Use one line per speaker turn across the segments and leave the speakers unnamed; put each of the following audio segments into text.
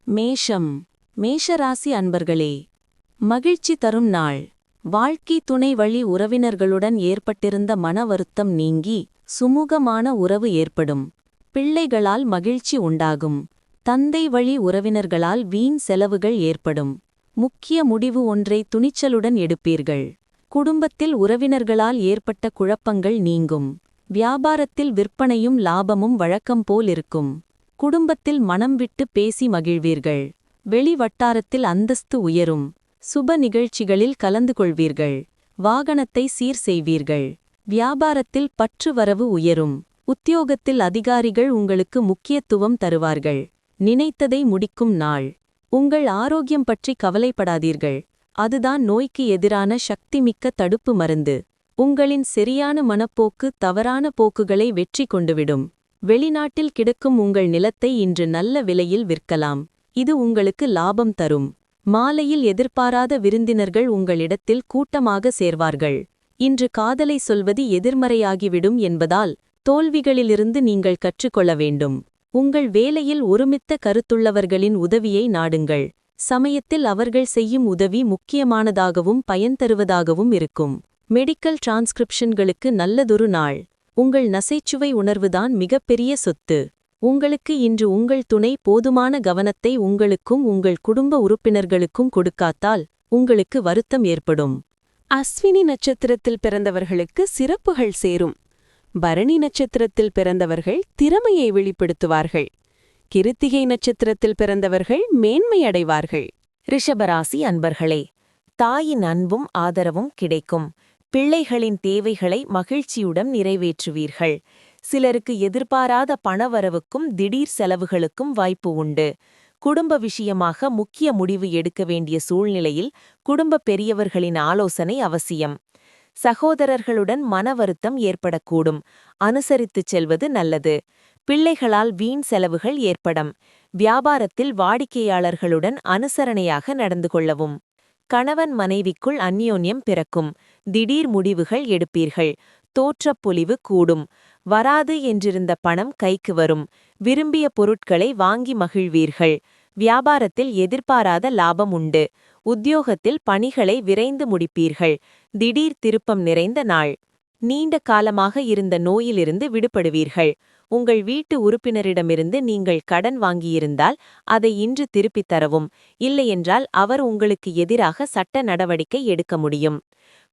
மேஷம் மேஷராசி அன்பர்களே, மகிழ்ச்சி தரும் நாள். வாழ்க்கை துணை வழி உறவினர்களுடன் ஏற்பட்டிருந்த மன வருத்தம் நீங்கி சுமூகமான உறவு ஏற்படும். பிள்ளைகளால் மகிழ்ச்சி உண்டாகும். தந்தை வழி உறவினர்களால் வீண் செலவுகள் ஏற்படும். முக்கிய முடிவு ஒன்றை துணிச்சலுடன் எடுப்பீர்கள். குடும்பத்தில் உறவினர்களால் ஏற்பட்ட குழப்பங்கள் நீங்கும். வியாபாரத்தில் விற்பனையும் லாபமும் வழக்கம் போல் இருக்கும். குடும்பத்தில் மனம் விட்டு பேசி மகிழ்வீர்கள். வெளி வட்டாரத்தில் அந்தஸ்து உயரும். சுப நிகழ்ச்சிகளில் கலந்து கொள்வீர்கள். வாகனத்தை சீர் செய்வீர்கள். வியாபாரத்தில் பற்று வரவு உயரும். உத்தியோகத்தில் அதிகாரிகள் உங்களுக்கு முக்கியத்துவம் தருவார்கள். நினைத்ததை முடிக்கும் நாள். உங்கள் ஆரோக்கியம் பற்றி கவலைப்படாதீர்கள். அதுதான் நோய்க்கு எதிரான சக்திமிக்க தடுப்பு மருந்து. உங்களின் சரியான மனப்போக்கு தவறான போக்குகளை வெற்றி கொண்டுவிடும். வெளிநாட்டில் கிடக்கும் உங்கள் நிலத்தை இன்று நல்ல விலையில் விற்கலாம். இது உங்களுக்கு லாபம் தரும். மாலையில் எதிர்பாராத விருந்தினர்கள் உங்களிடத்தில் கூட்டமாக சேர்வார்கள். இன்று காதலை சொல்வது எதிர்மறையாகிவிடும் என்பதால் தோல்விகளிலிருந்து நீங்கள் கற்றுக்கொள்ள வேண்டும். உங்கள் வேலையில் ஒருமித்த கருத்துள்ளவர்களின் உதவியை நாடுங்கள். சமயத்தில் அவர்கள் செய்யும் உதவி முக்கியமானதாகவும் பயன் தருவதாகவும் இருக்கும். மெடிக்கல் டிரான்ஸ்கிரிப்ஷன்களுக்கு நல்லதொரு நாள். உங்கள் நசைச்சுவை உணர்வுதான் மிகப்பெரிய சொத்து. உங்களுக்கு இன்று உங்கள் துணை போதுமான கவனத்தை உங்களுக்கும் உங்கள் குடும்ப உறுப்பினர்களுக்கும் கொடுக்காத்தால் உங்களுக்கு வருத்தம் ஏற்படும்.
அஸ்வினி நட்சத்திரத்தில் பிறந்தவர்களுக்கு சிறப்புகள் சேரும். பரணி நட்சத்திரத்தில் பிறந்தவர்கள் திறமையை வெளிப்படுத்துவார்கள். கிருத்திகை நட்சத்திரத்தில் பிறந்தவர்கள் மேன்மையடைவார்கள்.
ரிஷபராசி அன்பர்களே, தாயின் அன்பும் ஆதரவும் கிடைக்கும். பிள்ளைகளின் தேவைகளை மகிழ்ச்சியுடன் நிறைவேற்றுவீர்கள். சிலருக்கு எதிர்பாராத பணவரவுக்கும் திடீர் செலவுகளுக்கும் வாய்ப்பு உண்டு. குடும்ப விஷயமாக முக்கிய முடிவு எடுக்க வேண்டிய சூழ்நிலையில் குடும்ப பெரியவர்களின் ஆலோசனை அவசியம். சகோதரர்களுடன் மன வருத்தம் ஏற்படக்கூடும். அனுசரித்துச் செல்வது நல்லது. பிள்ளைகளால் வீண் செலவுகள் ஏற்படும். வியாபாரத்தில் வாடிக்கையாளர்களுடன் அனுசரணையாக நடந்து கொள்ளவும். கணவன் மனைவிக்குள் அந்யோன்யம் பிறக்கும். திடீர் முடிவுகள் எடுப்பீர்கள். தோற்றப்பொலிவு கூடும். வராது என்றிருந்த பணம் கைக்கு வரும். விரும்பிய பொருட்களை வாங்கி மகிழ்வீர்கள். வியாபாரத்தில் எதிர்பாராத லாபம் உண்டு. உத்தியோகத்தில் பணிகளை விரைந்து முடிப்பீர்கள். திடீர் திருப்பம் நிறைந்த நாள். நீண்ட காலமாக இருந்த நோயிலிருந்து விடுபடுவீர்கள். உங்கள் வீட்டு உறுப்பினரிடமிருந்து நீங்கள் கடன் வாங்கியிருந்தால் அதை இன்று திருப்பித் தரவும். இல்லையென்றால் அவர் உங்களுக்கு எதிராக சட்ட நடவடிக்கை எடுக்க முடியும்.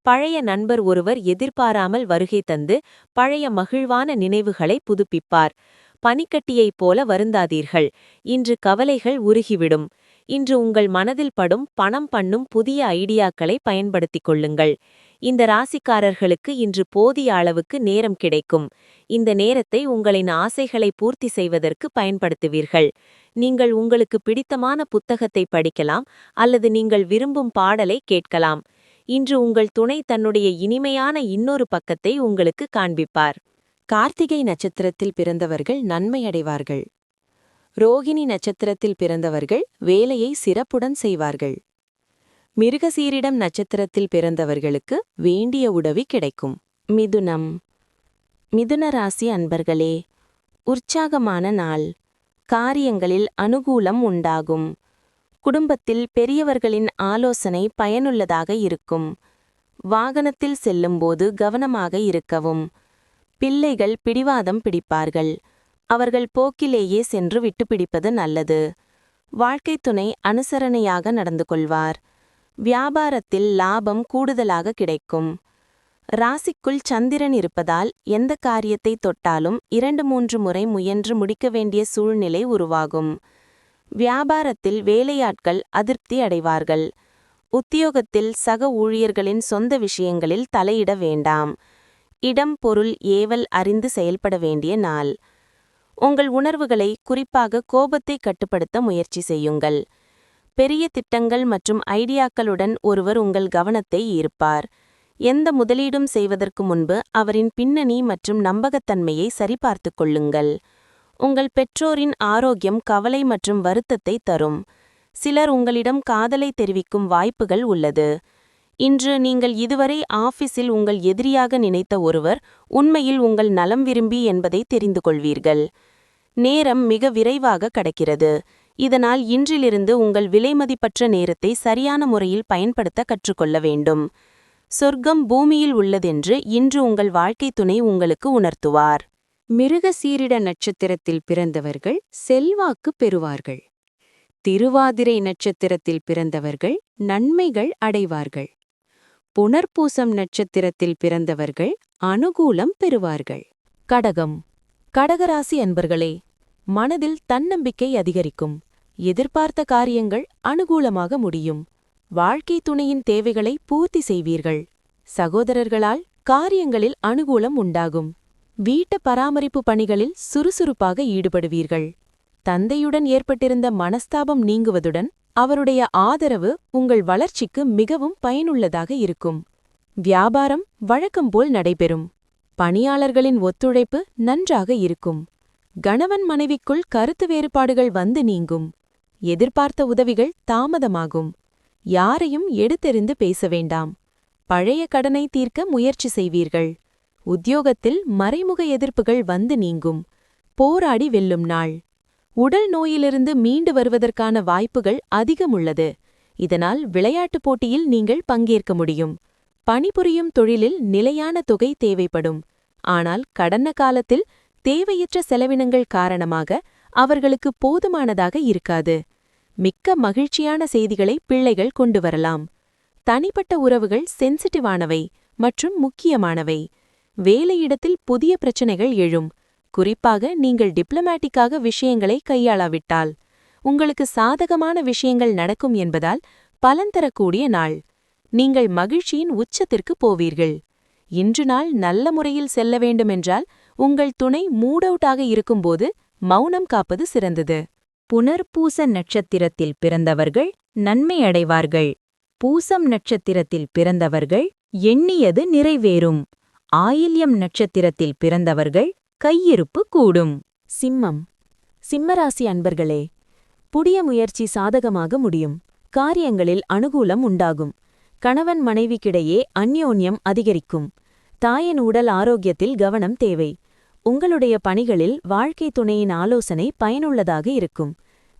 பழைய நண்பர் ஒருவர் எதிர்பாராமல் வருகை தந்து பழைய மகிழ்வான நினைவுகளை புதுப்பிப்பார். பனிக்கட்டியைப் போல வருந்தாதீர்கள். இன்று கவலைகள் உருகிவிடும். இன்று உங்கள் மனதில் படும் பணம் பண்ணும் புதிய ஐடியாக்களை பயன்படுத்திக் கொள்ளுங்கள். இந்த ராசிக்காரர்களுக்கு இன்று போதிய அளவுக்கு நேரம் கிடைக்கும். இந்த நேரத்தை உங்களின் ஆசைகளை பூர்த்தி செய்வதற்கு பயன்படுத்துவீர்கள். நீங்கள் உங்களுக்கு பிடித்தமான புத்தகத்தை படிக்கலாம் அல்லது நீங்கள் விரும்பும் பாடலை கேட்கலாம். இன்று உங்கள் துணை தன்னுடைய இனிமையான இன்னொரு பக்கத்தை உங்களுக்கு காண்பிப்பார்.
கார்த்திகை நட்சத்திரத்தில் பிறந்தவர்கள் நன்மையடைவார்கள். ரோகிணி நட்சத்திரத்தில் பிறந்தவர்கள் வேலையை சிறப்புடன் செய்வார்கள். மிருகசீரிடம் நட்சத்திரத்தில் பிறந்தவர்களுக்கு வேண்டிய உதவி கிடைக்கும். மிதுனம் மிதுன ராசி அன்பர்களே, உற்சாகமான நாள். காரியங்களில் அனுகூலம் உண்டாகும். குடும்பத்தில் பெரியவர்களின் ஆலோசனை பயனுள்ளதாக இருக்கும். வாகனத்தில் செல்லும்போது கவனமாக இருக்கவும். பிள்ளைகள் பிடிவாதம் பிடிப்பார்கள். அவர்கள் போக்கிலேயே சென்று விட்டுப்பிடிப்பது நல்லது. வாழ்க்கைத் துணை அனுசரணையாக நடந்து கொள்வார். வியாபாரத்தில் லாபம் கூடுதலாக கிடைக்கும். ராசிக்குள் சந்திரன் இருப்பதால் எந்த காரியத்தை தொட்டாலும் 2-3 முறை முயன்று முடிக்க வேண்டிய சூழ்நிலை உருவாகும். வியாபாரத்தில் வேலையாட்கள் அதிருப்தி அடைவார்கள். உத்தியோகத்தில் சக ஊழியர்களின் சொந்த விஷயங்களில் தலையிட வேண்டாம். இடம் பொருள் ஏவல் அறிந்து செயல்பட வேண்டிய நாள். உங்கள் உணர்வுகளை, குறிப்பாக கோபத்தை கட்டுப்படுத்த முயற்சி செய்யுங்கள். பெரிய திட்டங்கள் மற்றும் ஐடியாக்களுடன் ஒருவர் உங்கள் கவனத்தை ஈர்ப்பார். எந்த முதலீடும் செய்வதற்கு முன்பு அவரின் பின்னணி மற்றும் நம்பகத்தன்மையை சரிபார்த்துக் கொள்ளுங்கள். உங்கள் பெற்றோரின் ஆரோக்கியம் கவலை மற்றும் வருத்தத்தை தரும். சிலர் உங்களிடம் காதலை தெரிவிக்கும் வாய்ப்புகள் உள்ளது. இன்று நீங்கள் இதுவரை ஆபீஸில் உங்கள் எதிரியாக நினைத்த ஒருவர் உண்மையில் உங்கள் நலம் விரும்பி என்பதை தெரிந்து கொள்வீர்கள். நேரம் மிக விரைவாக கடக்கிறது. இதனால் இன்றிலிருந்து உங்கள் விலைமதிப்பற்ற நேரத்தை சரியான முறையில் பயன்படுத்த கற்றுக்கொள்ள வேண்டும். சொர்க்கம் பூமியில் உள்ளதென்று இன்று உங்கள் வாழ்க்கை துணை உங்களுக்கு உணர்த்துவார்.
மிருகசீரிட நட்சத்திரத்தில் பிறந்தவர்கள் செல்வாக்கு பெறுவார்கள். திருவாதிரை நட்சத்திரத்தில் பிறந்தவர்கள் நன்மைகள் அடைவார்கள். புனர்பூசம் நட்சத்திரத்தில் பிறந்தவர்கள் அனுகூலம் பெறுவார்கள். கடகம். கடகராசி அன்பர்களே, மனதில் தன்னம்பிக்கை அதிகரிக்கும். எதிர்பார்த்த காரியங்கள் அனுகூலமாக முடியும். வாழ்க்கை துணையின் தேவைகளை பூர்த்தி செய்வீர்கள். சகோதரர்களால் காரியங்களில் அனுகூலம் உண்டாகும். வீட்டு பராமரிப்பு பணிகளில் சுறுசுறுப்பாக ஈடுபடுவீர்கள். தந்தையுடன் ஏற்பட்டிருந்த மனஸ்தாபம் நீங்குவதுடன் அவருடைய ஆதரவு உங்கள் வளர்ச்சிக்கு மிகவும் பயனுள்ளதாக இருக்கும். வியாபாரம் வழக்கம்போல் நடைபெறும். பணியாளர்களின் ஒத்துழைப்பு நன்றாக இருக்கும். கணவன் மனைவிக்குள் கருத்து வேறுபாடுகள் வந்து நீங்கும். எதிர்பார்த்த உதவிகள் தாமதமாகும். யாரையும் எடுத்தெறிந்து பேச வேண்டாம். பழைய கடனை தீர்க்க முயற்சி செய்வீர்கள். உத்தியோகத்தில் மறைமுக எதிர்ப்புகள் வந்து நீங்கும். போராடி வெல்லும் நாள். உடல் நோயிலிருந்து மீண்டு வருவதற்கான வாய்ப்புகள் அதிகமுள்ளது. இதனால் விளையாட்டுப் போட்டியில் நீங்கள் பங்கேற்க முடியும். பணிபுரியும் தொழிலில் நிலையான தொகை தேவைப்படும். ஆனால் கடந்த காலத்தில் தேவையற்ற செலவினங்கள் காரணமாக அவர்களுக்கு போதுமானதாக இருக்காது. மிக்க மகிழ்ச்சியான செய்திகளை பிள்ளைகள் கொண்டு வரலாம். தனிப்பட்ட உறவுகள் சென்சிட்டிவானவை மற்றும் முக்கியமானவை. வேலையிடத்தில் புதிய பிரச்சனைகள் எழும். குறிப்பாக நீங்கள் டிப்ளமேட்டிக்காக விஷயங்களை கையாளாவிட்டால். உங்களுக்கு சாதகமான விஷயங்கள் நடக்கும் என்பதால் பலன் தரக்கூடிய நாள். நீங்கள் மகிழ்ச்சியின் உச்சத்திற்கு போவீர்கள். இன்று நாள் நல்ல முறையில் செல்ல வேண்டுமென்றால் உங்கள் துணை மூட் அவுட்டாக இருக்கும்போது மௌனம் காப்பது சிறந்தது.
புனர்பூச நட்சத்திரத்தில் பிறந்தவர்கள் நன்மை அடைவார்கள். பூசம் நட்சத்திரத்தில் பிறந்தவர்கள் எண்ணியது நிறைவேறும். ஆயில்யம் நட்சத்திரத்தில் பிறந்தவர்கள் கையிருப்பு கூடும்.
சிம்மம். சிம்மராசி அன்பர்களே, புதிய முயற்சி சாதகமாக முடியும். காரியங்களில் அனுகூலம் உண்டாகும். கணவன் மனைவிக்கிடையே அந்யோன்யம் அதிகரிக்கும். தாயின் உடல் ஆரோக்கியத்தில் கவனம் தேவை. உங்களுடைய பணிகளில் வாழ்க்கை துணையின் ஆலோசனை பயனுள்ளதாக இருக்கும்.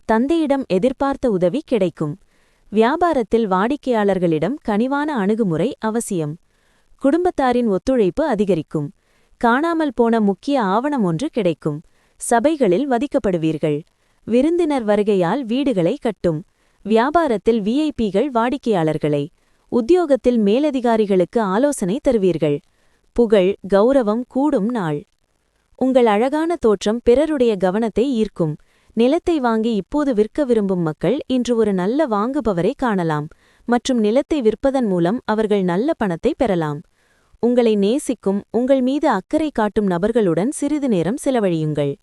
தந்தையிடம் எதிர்பார்த்த உதவி கிடைக்கும். வியாபாரத்தில் வாடிக்கையாளர்களிடம் கனிவான அணுகுமுறை அவசியம். குடும்பத்தாரின் ஒத்துழைப்பு அதிகரிக்கும். காணாமல் போன முக்கிய ஆவணம் ஒன்று கிடைக்கும். சபைகளில் வதிக்கப்படுவீர்கள். விருந்தினர் வருகையால் வீடுகளை கட்டும். வியாபாரத்தில் விஐபிகள் வாடிக்கையாளர்களை. உத்தியோகத்தில் மேலதிகாரிகளுக்கு ஆலோசனை தருவீர்கள். புகழ் கௌரவம் கூடும் நாள். உங்கள் அழகான தோற்றம் பிறருடைய கவனத்தை ஈர்க்கும். நிலத்தை வாங்கி இப்போது விற்க விரும்பும் மக்கள் இன்று ஒரு நல்ல வாங்குபவரை காணலாம். மற்றும் நிலத்தை விற்பதன் மூலம் அவர்கள் நல்ல பணத்தை பெறலாம். உங்களை நேசிக்கும் உங்கள் மீது அக்கறை காட்டும் நபர்களுடன் சிறிது நேரம் செலவழியுங்கள்.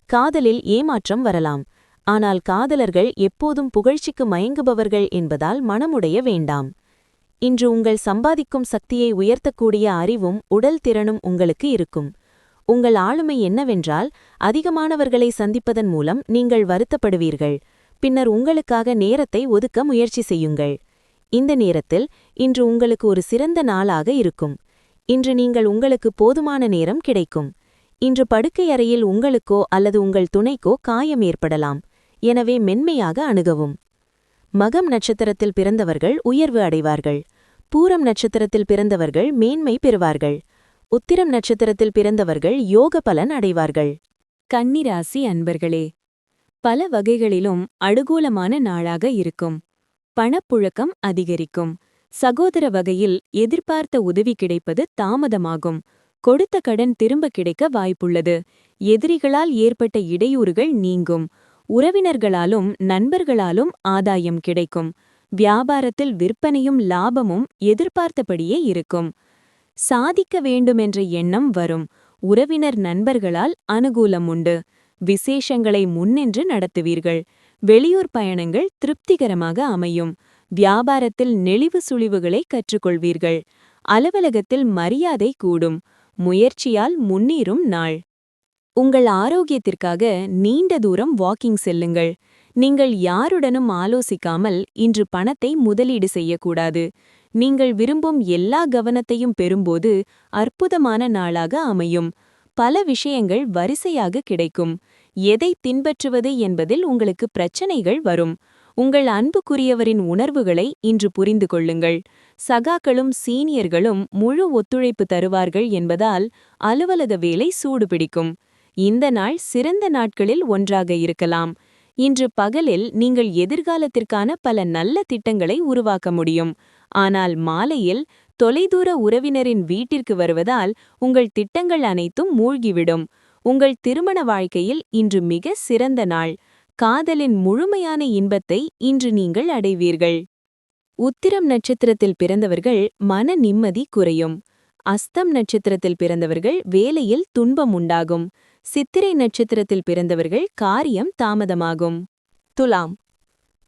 காதலில் ஏமாற்றம் வரலாம். ஆனால் காதலர்கள் எப்போதும் புகழ்ச்சிக்கு மயங்குபவர்கள் என்பதால் மனமுடைய வேண்டாம். இன்று உங்கள் சம்பாதிக்கும் சக்தியை உயர்த்தக்கூடிய அறிவும் உடல் திறனும் உங்களுக்கு இருக்கும். உங்கள் ஆளுமை என்னவென்றால் அதிகமானவர்களை சந்திப்பதன் மூலம் நீங்கள் வருத்தப்படுவீர்கள். பின்னர் உங்களுக்காக நேரத்தை ஒதுக்க முயற்சி செய்யுங்கள். இந்த நேரத்தில் இன்று உங்களுக்கு ஒரு சிறந்த நாளாக இருக்கும். இன்று நீங்கள் உங்களுக்கு போதுமான நேரம் கிடைக்கும். இன்று படுக்கை அறையில் உங்களுக்கோ அல்லது உங்கள் துணைக்கோ காயம் ஏற்படலாம். எனவே மென்மையாக அணுகவும். மகம் நட்சத்திரத்தில் பிறந்தவர்கள் உயர்வு அடைவார்கள். பூரம் நட்சத்திரத்தில் பிறந்தவர்கள் மேன்மை பெறுவார்கள். உத்திரம் நட்சத்திரத்தில் பிறந்தவர்கள் யோக பலன் அடைவார்கள்.
கன்னிராசி அன்பர்களே, பல வகைகளிலும் அனுகூலமான நாளாக இருக்கும். பணப்புழக்கம் அதிகரிக்கும். சகோதர வகையில் எதிர்பார்த்த உதவி கிடைப்பது தாமதமாகும். கொடுத்த கடன் திரும்ப கிடைக்க வாய்ப்புள்ளது. எதிரிகளால் ஏற்பட்ட இடையூறுகள் நீங்கும். உறவினர்களாலும் நண்பர்களாலும் ஆதாயம் கிடைக்கும். வியாபாரத்தில் விற்பனையும் லாபமும் எதிர்பார்த்தபடியே இருக்கும். சாதிக்க வேண்டுமென்ற எண்ணம் வரும். உறவினர் நண்பர்களால் அனுகூலம் உண்டு. விசேஷங்களை முன்னின்று நடத்துவீர்கள். வெளியூர் பயணங்கள் திருப்திகரமாக அமையும். வியாபாரத்தில் நெளிவு சுழிவுகளை கற்றுக்கொள்வீர்கள். அலுவலகத்தில் மரியாதை கூடும். முயற்சியால் முன்னேறும் நாள். உங்கள் ஆரோக்கியத்திற்காக நீண்ட தூரம் வாக்கிங் செல்லுங்கள். நீங்கள் யாருடனும் ஆலோசிக்காமல் இன்று பணத்தை முதலீடு செய்யக்கூடாது. நீங்கள் விரும்பும் எல்லா கவனத்தையும் பெறும்போது அற்புதமான நாளாக அமையும். பல விஷயங்கள் வரிசையாக கிடைக்கும்.
எதை பின்பற்றுவது என்பதில் உங்களுக்கு பிரச்சனைகள் வரும். உங்கள் அன்புக்குரியவரின் உணர்வுகளை இன்று புரிந்து கொள்ளுங்கள். சகாக்களும் சீனியர்களும் முழு ஒத்துழைப்பு தருவார்கள் என்பதால் அலுவலக வேலை சூடுபிடிக்கும். இந்த நாள் சிறந்த நாட்களில் ஒன்றாக இருக்கலாம். இன்று பகலில் நீங்கள் எதிர்காலத்திற்கான பல நல்ல திட்டங்களை உருவாக்க முடியும். ஆனால் மாலையில் தொலைதூர உறவினரின் வீட்டிற்கு வருவதால் உங்கள் திட்டங்கள் அனைத்தும் மூழ்கிவிடும். உங்கள் திருமண வாழ்க்கையில் இன்று மிக சிறந்த நாள். காதலின் முழுமையான இன்பத்தை இன்று நீங்கள் அடைவீர்கள். உத்திரம் நட்சத்திரத்தில் பிறந்தவர்கள் மன நிம்மதி குறையும். அஸ்தம் நட்சத்திரத்தில் பிறந்தவர்கள் வேலையில் துன்பம் உண்டாகும். சித்திரை நட்சத்திரத்தில் பிறந்தவர்கள் காரியம் தாமதமாகும்.
துலாம்.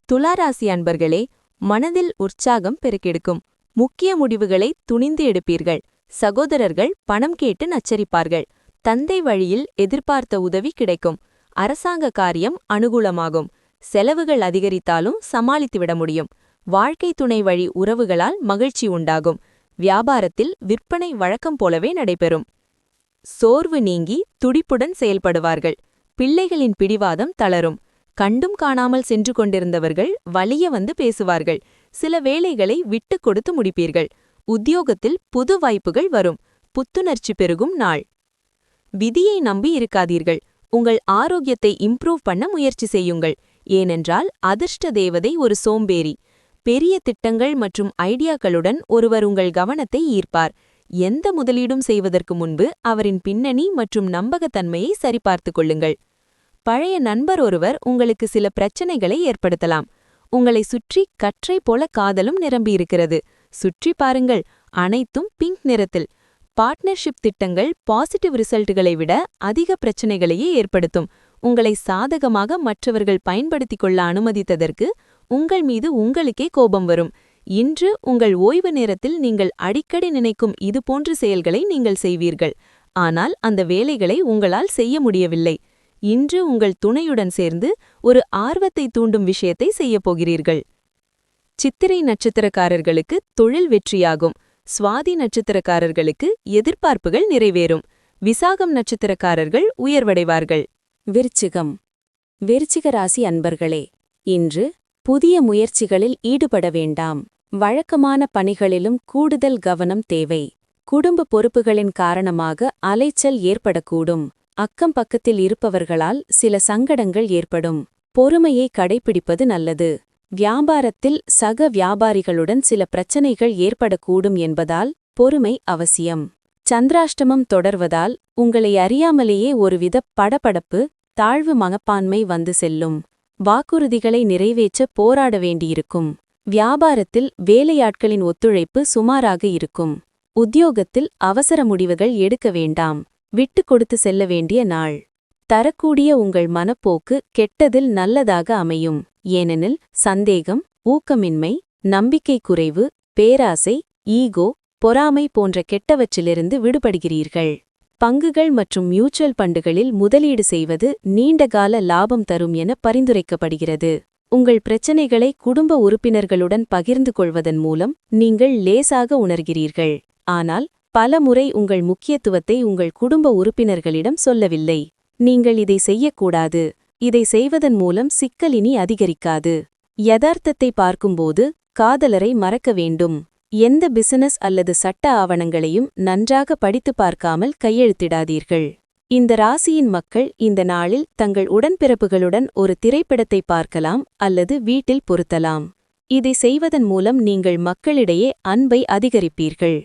துளாராசி அன்பர்களே, மனதில் உற்சாகம் பெருக்கெடுக்கும். முக்கிய முடிவுகளை துணிந்து எடுப்பீர்கள். சகோதரர்கள் பணம் கேட்டு நச்சரிப்பார்கள். தந்தை வழியில் எதிர்பார்த்த உதவி கிடைக்கும். அரசாங்க காரியம் அனுகூலமாகும். செலவுகள் அதிகரித்தாலும் சமாளித்துவிட முடியும். வாழ்க்கை துணை வழி உறவுகளால் மகிழ்ச்சி உண்டாகும். வியாபாரத்தில் விற்பனை வழக்கம் போலவே நடைபெறும். சோர்வு நீங்கி துடிப்புடன் செயல்படுவார்கள். பிள்ளைகளின் பிடிவாதம் தளரும். கண்டும் காணாமல் சென்று கொண்டிருந்தவர்கள் வலிய வந்து பேசுவார்கள். சில வேளைகளை விட்டுக் கொடுத்து முடிப்பீர்கள். உத்தியோகத்தில் புது வாய்ப்புகள் வரும். புத்துணர்ச்சி பெருகும் நாள். விதியை நம்பி இருக்காதீர்கள். உங்கள் ஆரோக்கியத்தை இம்ப்ரூவ் பண்ண முயற்சி செய்யுங்கள். ஏனென்றால் அதிர்ஷ்ட தேவதை ஒரு சோம்பேறி. பெரிய திட்டங்கள் மற்றும் ஐடியாக்களுடன் ஒருவர் உங்கள் கவனத்தை ஈர்ப்பார். எந்த முதலீடும் செய்வதற்கு முன்பு அவரின் பின்னணி மற்றும் நம்பகத்தன்மையை சரிபார்த்துக் கொள்ளுங்கள். பழைய நண்பர் ஒருவர் உங்களுக்கு சில பிரச்சனைகளை ஏற்படுத்தலாம். உங்களை சுற்றி கற்றை போல காதலும் நிரம்பியிருக்கிறது. சுற்றி பாருங்கள், அனைத்தும் பிங்க் நிறத்தில். பார்ட்னர்ஷிப் திட்டங்கள் பாசிட்டிவ் ரிசல்ட்டுகளை விட அதிக பிரச்சனைகளையே ஏற்படுத்தும். உங்களை சாதகமாக மற்றவர்கள் பயன்படுத்திக் கொள்ள அனுமதித்ததற்கு உங்கள் மீது உங்களுக்கே கோபம் வரும். இன்று உங்கள் ஓய்வு நேரத்தில் நீங்கள் அடிக்கடி நினைக்கும் இதுபோன்ற செயல்களை நீங்கள் செய்வீர்கள். ஆனால் அந்த வேலைகளை உங்களால் செய்ய முடியவில்லை. இன்று உங்கள் துணையுடன் சேர்ந்து ஒரு ஆர்வத்தை தூண்டும் விஷயத்தை செய்யப் போகிறீர்கள். சித்திரை நட்சத்திரக்காரர்களுக்கு தொழில் வெற்றியாகும். சுவாதி நட்சத்திரக்காரர்களுக்கு எதிர்பார்ப்புகள் நிறைவேறும். விசாகம் நட்சத்திரக்காரர்கள் உயர்வடைவார்கள்.
விருச்சிகம். விருச்சிக ராசி அன்பர்களே, இன்று புதிய முயற்சிகளில் ஈடுபட வேண்டாம். வழக்கமான பணிகளிலும் கூடுதல் கவனம் தேவை. குடும்ப பொறுப்புகளின் காரணமாக அலைச்சல் ஏற்படக்கூடும். அக்கம் பக்கத்தில் இருப்பவர்களால் சில சங்கடங்கள் ஏற்படும். பொறுமையை கடைப்பிடிப்பது நல்லது. வியாபாரத்தில் சக வியாபாரிகளுடன் சில பிரச்சனைகள் ஏற்படக்கூடும் என்பதால் பொறுமை அவசியம். சந்திராஷ்டமம் தொடர்வதால் உங்களை அறியாமலேயே ஒருவித படபடப்பு, தாழ்வு மனப்பான்மை வந்து செல்லும். வாக்குறுதிகளை நிறைவேற்ற போராட வேண்டியிருக்கும். வியாபாரத்தில் வேலையாட்களின் ஒத்துழைப்பு சுமாராக இருக்கும். உத்தியோகத்தில் அவசர முடிவுகள் எடுக்க வேண்டாம். விட்டு கொடுத்து செல்ல வேண்டிய நாள். தரக்கூடிய உங்கள் மனப்போக்கு கெட்டதில் நல்லதாக அமையும். ஏனெனில் சந்தேகம், ஊக்கமின்மை, நம்பிக்கை குறைவு, பேராசை, ஈகோ, பொறாமை போன்ற கெட்டவற்றிலிருந்து விடுபடுகிறீர்கள். பங்குகள் மற்றும் மியூச்சுவல் ஃபண்டுகளில் முதலீடு செய்வது நீண்டகால லாபம் தரும் என பரிந்துரைக்கப்படுகிறது. உங்கள் பிரச்சனைகளை குடும்ப உறுப்பினர்களுடன் பகிர்ந்து கொள்வதன் மூலம் நீங்கள் லேசாக உணர்கிறீர்கள். ஆனால் பல முறை உங்கள் முக்கியத்துவத்தை உங்கள் குடும்ப உறுப்பினர்களிடம் சொல்லவில்லை. நீங்கள் இதை செய்யக்கூடாது. இதை செய்வதன் மூலம் சிக்கல் இனி அதிகரிக்காது. யதார்த்தத்தை பார்க்கும்போது காதலரை மறக்க வேண்டும். எந்த பிசினஸ் அல்லது சட்ட ஆவணங்களையும் நன்றாக படித்து பார்க்காமல் கையெழுத்திடாதீர்கள். இந்த ராசியின் மக்கள் இந்த நாளில் தங்கள் உடன்பிறப்புகளுடன் ஒரு திரைப்படத்தை பார்க்கலாம் அல்லது வீட்டில் பொருத்தலாம். இதை செய்வதன் மூலம் நீங்கள் மக்களிடையே அன்பை அதிகரிப்பீர்கள்.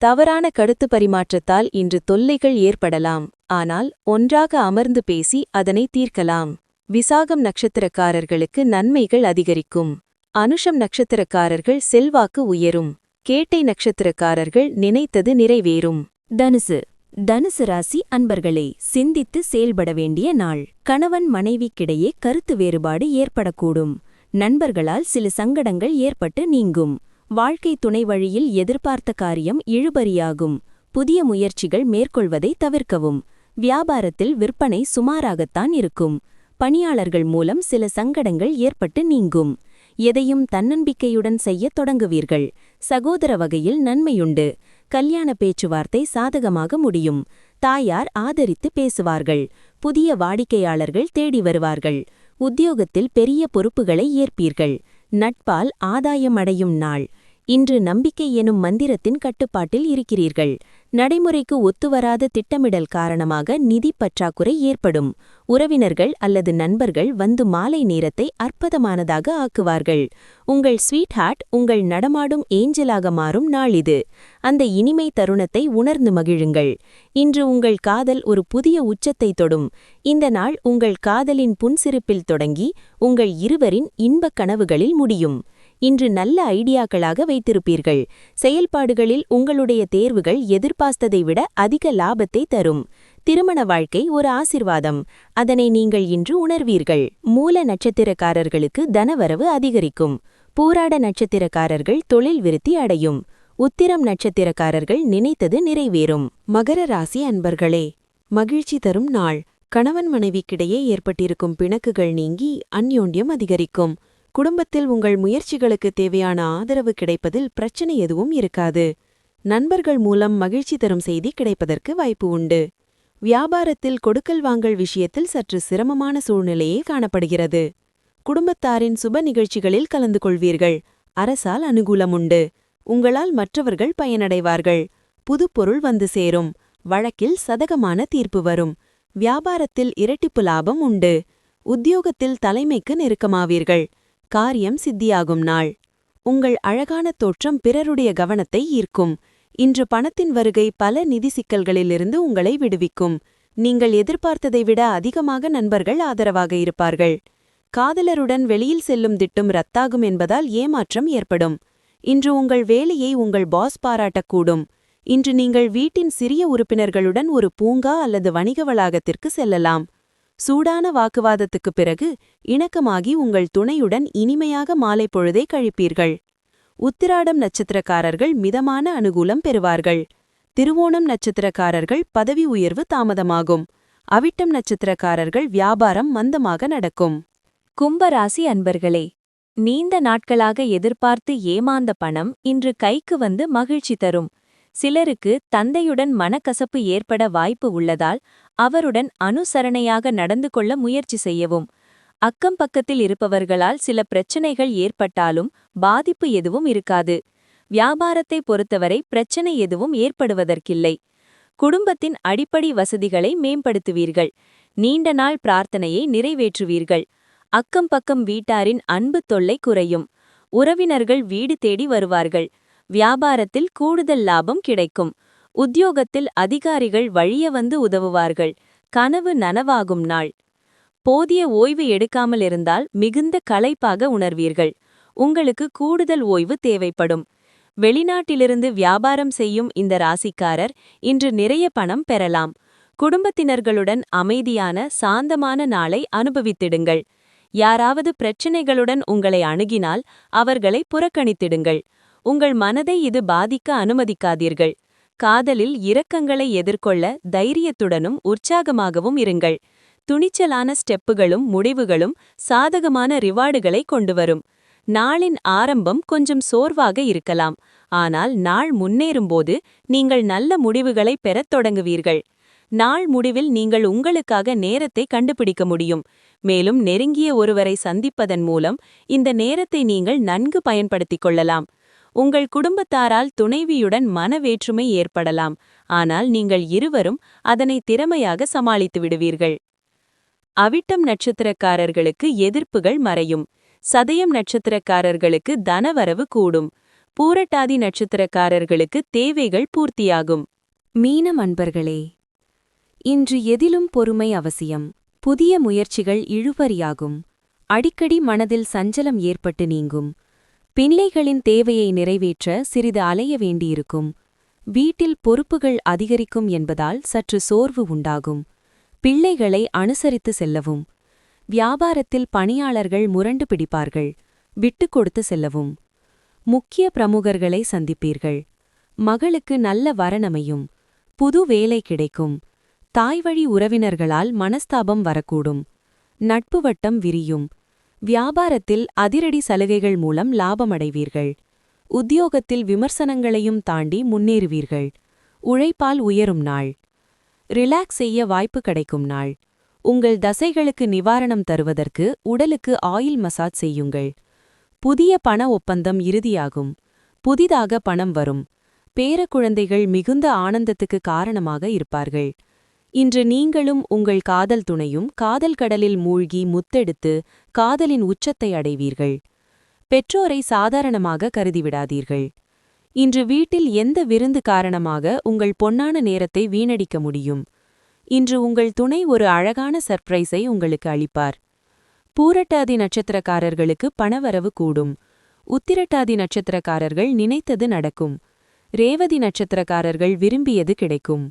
தவறான கருத்து பரிமாற்றத்தால் இன்று தொல்லைகள் ஏற்படலாம். ஆனால் ஒன்றாக அமர்ந்து பேசி அதனை தீர்க்கலாம். விசாகம் நட்சத்திரக்காரர்களுக்கு நன்மைகள் அதிகரிக்கும். அனுஷம் நட்சத்திரக்காரர்கள் செல்வாக்கு உயரும். கேட்டை நட்சத்திரக்காரர்கள் நினைத்தது நிறைவேறும்.
தனுசு. தனுசு ராசி அன்பர்களே, சிந்தித்து செயல்பட வேண்டிய நாள். கணவன் மனைவிக்கிடையே கருத்து வேறுபாடு ஏற்படக்கூடும். நண்பர்களால் சில சங்கடங்கள் ஏற்பட்டு நீங்கும். வாழ்க்கை துணை வழியில் எதிர்பார்த்த காரியம் இழுபறியாகும். புதிய முயற்சிகள் மேற்கொள்வதை தவிர்க்கவும். வியாபாரத்தில் விற்பனை சுமாராகத்தான் இருக்கும். பணியாளர்கள் மூலம் சில சங்கடங்கள் ஏற்பட்டு நீங்கும். எதையும் தன்னம்பிக்கையுடன் செய்யத் தொடங்குவீர்கள். சகோதர வகையில் நன்மையுண்டு. கல்யாண பேச்சுவார்த்தை சாதகமாக முடியும். தாயார் ஆதரித்து பேசுவார்கள்.
புதிய வாடிக்கையாளர்கள் தேடி வருவார்கள். உத்தியோகத்தில் பெரிய பொறுப்புகளை ஏற்பீர்கள். நட்பால் ஆதாயம் அடையும் நாள். இன்று நம்பிக்கை எனும் மந்திரத்தின் கட்டுப்பாட்டில் இருக்கிறீர்கள். நடைமுறைக்கு ஒத்துவராத திட்டமிடல் காரணமாக நிதி பற்றாக்குறை ஏற்படும். உறவினர்கள் அல்லது நண்பர்கள் வந்து மாலை நேரத்தை அற்புதமானதாக ஆக்குவார்கள். உங்கள் ஸ்வீட் ஹார்ட் உங்கள் நடமாடும் ஏஞ்சலாக மாறும் நாள் இது. அந்த இனிமை தருணத்தை உணர்ந்து மகிழுங்கள். இன்று உங்கள் காதல் ஒரு புதிய உச்சத்தை தொடும். இந்த நாள் உங்கள் காதலின் புன்சிரிப்பில் தொடங்கி உங்கள் இருவரின் இன்பக் கனவுகளில் முடியும். இன்று நல்ல ஐடியாக்களாக வைத்திருப்பீர்கள். செயல்பாடுகளில் உங்களுடைய தேர்வுகள் எதிர்பார்த்ததை விட அதிக லாபத்தை தரும். திருமண வாழ்க்கை ஒரு ஆசிர்வாதம். அதனை நீங்கள் இன்று உணர்வீர்கள். மூல நட்சத்திரக்காரர்களுக்கு தனவரவு அதிகரிக்கும். பூராட நட்சத்திரக்காரர்கள் தொழில் விருத்தி அடையும். உத்திரம் நட்சத்திரக்காரர்கள் நினைத்தது நிறைவேறும். மகர ராசி அன்பர்களே, மகிழ்ச்சி தரும் நாள். கணவன் மனைவிக்கிடையே ஏற்பட்டிருக்கும் பிணக்குகள் நீங்கி அந்யோன்யம் அதிகரிக்கும். குடும்பத்தில் உங்கள் முயற்சிகளுக்கு தேவையான ஆதரவு கிடைப்பதில் பிரச்சனை எதுவும் இருக்காது. நண்பர்கள் மூலம் மகிழ்ச்சி தரும் செய்தி கிடைப்பதற்கு வாய்ப்பு உண்டு. வியாபாரத்தில் கொடுக்கல் வாங்கல் விஷயத்தில் சற்று சிரமமான சூழ்நிலையே காணப்படுகிறது. குடும்பத்தாரின் சுப நிகழ்ச்சிகளில் கலந்து கொள்வீர்கள். அரசால் அனுகூலம் உண்டு. உங்களால் மற்றவர்கள் பயனடைவார்கள். புது பொருள் வந்து சேரும். வழக்கில் சதகமான தீர்ப்பு வரும். வியாபாரத்தில் இரட்டிப்பு லாபம் உண்டு. உத்தியோகத்தில் தலைமைக்கு நெருக்கமாவீர்கள். காரியம் சித்தியாகும் நாள். உங்கள் அழகான தோற்றம் பிறருடைய கவனத்தை ஈர்க்கும். இன்று பணத்தின் வருகை பல நிதி சிக்கல்களிலிருந்து உங்களை விடுவிக்கும். நீங்கள் எதிர்பார்த்ததை விட அதிகமாக நண்பர்கள் ஆதரவாக இருப்பார்கள். காதலருடன் வெளியில் செல்லும் திட்டம் ரத்தாகும் என்பதால் ஏமாற்றம் ஏற்படும். இன்று உங்கள் வேலையை உங்கள் பாஸ் பாராட்டக்கூடும். இன்று நீங்கள் வீட்டின் சிறிய உறுப்பினர்களுடன் ஒரு பூங்கா அல்லது வணிக வளாகத்திற்கு செல்லலாம். சூடான வாக்குவாதத்துக்குப் பிறகு இணக்கமாகி உங்கள் துணையுடன் இனிமையாக மாலை பொழுதை கழிப்பீர்கள். உத்திராடம் நட்சத்திரக்காரர்கள் மிதமான அனுகூலம் பெறுவார்கள். திருவோணம் நட்சத்திரக்காரர்கள் பதவி உயர்வு தாமதமாகும். அவிட்டம் நட்சத்திரக்காரர்கள் வியாபாரம் மந்தமாக நடக்கும்.
கும்பராசி அன்பர்களே, நீண்ட நாட்களாக எதிர்பார்த்து ஏமாந்த பணம் இன்று கைக்கு வந்து மகிழ்ச்சி தரும். சிலருக்கு தந்தையுடன் மனக்கசப்பு ஏற்பட வாய்ப்பு உள்ளதால் அவருடன் அனுசரணையாக நடந்து கொள்ள முயற்சி செய்யவும். அக்கம் பக்கத்தில் இருப்பவர்களால் சில பிரச்சனைகள் ஏற்பட்டாலும் பாதிப்பு எதுவும் இருக்காது. வியாபாரத்தை பொறுத்தவரை பிரச்சனை எதுவும் ஏற்படுவதற்கில்லை. குடும்பத்தின் அடிப்படை வசதிகளை மேம்படுத்துவீர்கள். நீண்ட நாள் பிரார்த்தனையை நிறைவேற்றுவீர்கள். அக்கம் பக்கம் வீட்டாரின் அன்பு தொல்லை குறையும். உறவினர்கள் வீடு தேடி வருவார்கள். வியாபாரத்தில் கூடுதல் லாபம் கிடைக்கும். உத்தியோகத்தில் அதிகாரிகள் வழிய வந்து உதவுவார்கள். கனவு நனவாகும் நாள். போதிய ஓய்வு எடுக்காமல் இருந்தால் மிகுந்த களைப்பாக உணர்வீர்கள். உங்களுக்கு கூடுதல் ஓய்வு தேவைப்படும். வெளிநாட்டிலிருந்து வியாபாரம் செய்யும் இந்த ராசிக்காரர் இன்று நிறைய பணம் பெறலாம். குடும்பத்தினர்களுடன் அமைதியான சாந்தமான நாளை அனுபவித்திடுங்கள். யாராவது பிரச்சினைகளுடன் உங்களை அணுகினால் அவர்களை புறக்கணித்திடுங்கள். உங்கள் மனதை இது பாதிக்க அனுமதிக்காதீர்கள். காதலில் இரக்கங்களை எதிர்கொள்ள தைரியத்துடனும் உற்சாகமாகவும் இருங்கள். துணிச்சலான ஸ்டெப்புகளும் முடிவுகளும் சாதகமான ரிவார்டுகளை கொண்டுவரும். நாளின் ஆரம்பம் கொஞ்சம் சோர்வாக இருக்கலாம். ஆனால் நாள் முன்னேறும்போது நீங்கள் நல்ல முடிவுகளை பெறத் தொடங்குவீர்கள். நாள் முடிவில் நீங்கள் உங்களுக்காக நேரத்தை கண்டுபிடிக்க முடியும். மேலும் நெருங்கிய ஒருவரை சந்திப்பதன் மூலம் இந்த நேரத்தை நீங்கள் நன்கு பயன்படுத்திக் கொள்ளலாம். உங்கள் குடும்பத்தாரால் துணைவியுடன் மனவேற்றுமை ஏற்படலாம். ஆனால் நீங்கள் இருவரும் அதனை திறமையாக சமாளித்து விடுவீர்கள். அவிட்டம் நட்சத்திரக்காரர்களுக்கு எதிர்ப்புகள் மறையும். சதயம் நட்சத்திரக்காரர்களுக்கு தனவரவு கூடும். பூரட்டாதி நட்சத்திரக்காரர்களுக்கு தேவைகள் பூர்த்தியாகும்.
மீனம் அன்பர்களே, இன்று எதிலும் பொறுமை அவசியம். புதிய முயற்சிகள் இழுபறியாகும். அடிக்கடி மனதில் சஞ்சலம் ஏற்பட்டு நீங்கும். பிள்ளைகளின் தேவையை நிறைவேற்ற சிறிது அலைய வேண்டியிருக்கும். வீட்டில் பொறுப்புகள் அதிகரிக்கும் என்பதால் சற்று சோர்வு உண்டாகும். பிள்ளைகளை அனுசரித்து செல்லவும். வியாபாரத்தில் பணியாளர்கள் முரண்டு பிடிப்பார்கள். விட்டுக் கொடுத்து செல்லவும். முக்கிய பிரமுகர்களை சந்திப்பீர்கள். மகளுக்கு நல்ல வரனமையும். புது வேலை கிடைக்கும். தாய்வழி உறவினர்களால் மனஸ்தாபம் வரக்கூடும். நட்பு வட்டம் விரியும். வியாபாரத்தில் அதிரடி சலுகைகள் மூலம் லாபமடைவீர்கள். உத்தியோகத்தில் விமர்சனங்களையும் தாண்டி முன்னேறுவீர்கள். உழைப்பால் உயரும் நாள். ரிலாக்ஸ் செய்ய வாய்ப்பு கிடைக்கும் நாள். உங்கள் தசைகளுக்கு நிவாரணம் தருவதற்கு உடலுக்கு ஆயில் மசாஜ் செய்யுங்கள். புதிய பண ஒப்பந்தம் இறுதியாகும். புதிதாக பணம் வரும். பேரக்குழந்தைகள் மிகுந்த ஆனந்தத்துக்கு காரணமாக இருப்பார்கள். இன்று நீங்களும் உங்கள் காதல் துணையும் காதல் கடலில் மூழ்கி முத்தெடுத்து காதலின் உச்சத்தை அடைவீர்கள். பெற்றோரை சாதாரணமாக கருதிவிடாதீர்கள். இன்று வீட்டில் எந்த விருந்து காரணமாக உங்கள் பொன்னான நேரத்தை வீணடிக்க முடியும்? இன்று உங்கள் துணை ஒரு அழகான சர்ப்ரைஸை உங்களுக்கு அளிப்பார். பூரட்டாதி நட்சத்திரக்காரர்களுக்கு பணவரவு கூடும். உத்திரட்டாதி நட்சத்திரக்காரர்கள் நினைத்தது நடக்கும். ரேவதி நட்சத்திரக்காரர்கள் விரும்பியது கிடைக்கும்.